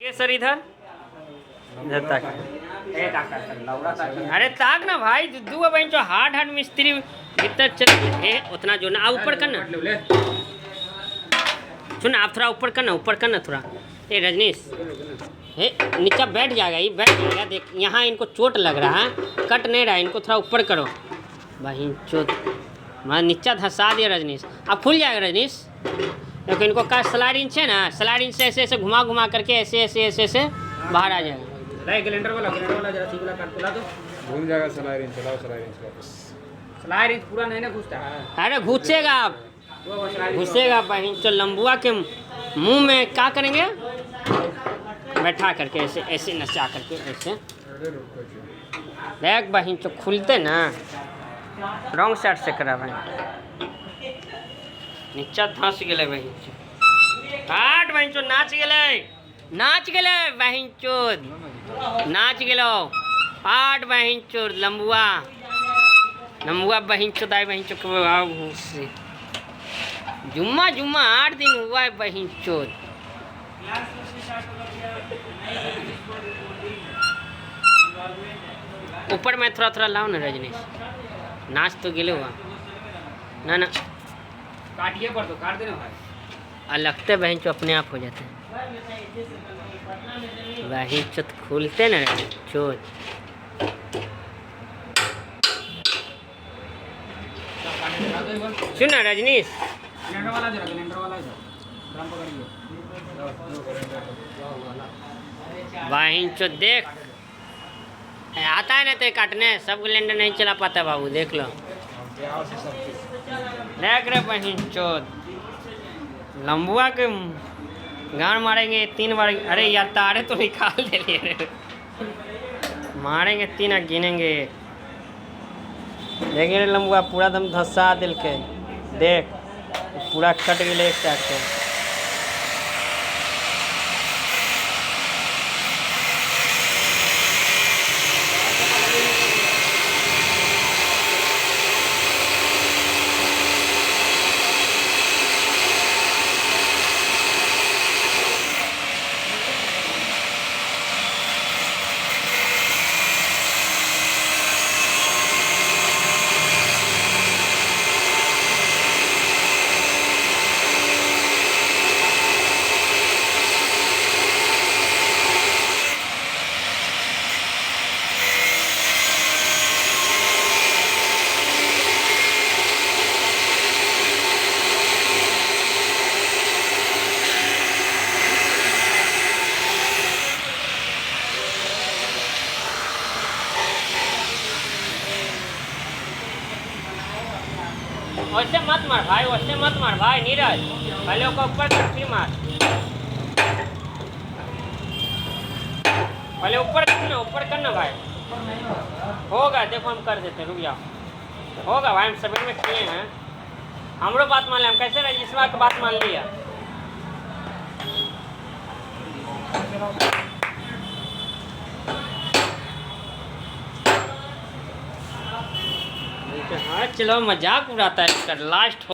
ये सर इधर तक। अरे ताक ना भाई, दू बहन जो हार्ड हार्ड मिस्त्री भीतर चल उतना जो ना ऊपर करना। सुन आप थोड़ा ऊपर करना थोड़ा। ए रजनीश, हे नीचा बैठ जाएगा, ये बैठ जाएगा। देख यहाँ इनको चोट लग रहा है, कट नहीं रहा है, इनको थोड़ा ऊपर करो। भाई चोट मैं नीचा धंसा दिया रजनीश। अब खुल जाएगा रजनीश, क्योंकि इनको का स्लाइडिंग है ना, स्लाइडिंग से ऐसे ऐसे घुमा करके ऐसे ऐसे ऐसे ऐसे बाहर आ जाएगा। ग्राइंडर वाला जरा ठीक वाला काट ला दो, घूम जाएगा। स्लाइडिंग चलाओ, स्लाइडिंग वापस। स्लाइडिंग पूरा नहीं ना घुसता है। अरे घुसेगा, घुसेगा। बहन तो लंबुआ के मुंह में क्या करेंगे, बैठा करके ऐसे ऐसे नचा करके ऐसे। देख बहन तो खुलते ना, रॉन्ग साइड से करा भाई, नीचा धंस गए बहन। हाट बहन चो नाच गए बहन चोद, नाच गलो। हाट बहन चोद लंबुआ बहन चोद आए बहन चो। जुम्मा 8 दिन हुआ है बहन चोद। ऊपर में थोड़ा लाओ ना रजनीश, नाच तो गिले हुआ ना काटिए पर तो काट देना भाई। लगते बहन चो अपने आप हो जाते हैं बहन चोत, खुलते ना चोत। सुन ना रजनीश, बहन चो देख आता है ना तो काटने, सब ग्लेंडर नहीं चला पाता बाबू, देख लो। देख रहे बहन चोद लंबुआ के गान मारेंगे 3 बार। अरे यार तारे तो निकाल दे रे, मारेंगे 3 गिनेंगे। देखेंगे लंबुआ पूरा दम धंसा दिल के, देख पूरा कट गए एक साइड से। वैसे मत मार भाई, वैसे मत मार भाई नीरज, पहले उसको ऊपर कर फिर मार। पहले ऊपर करना भाई। होगा देखो हम कर देते, रुक जाओ। होगा भाई, हम सभी में किए हैं, हमरो बात मान लिया। हम कैसे रजिस्वा की बात मान लिया। हाँ चलो, मजाक उड़ाता है इसका लास्ट।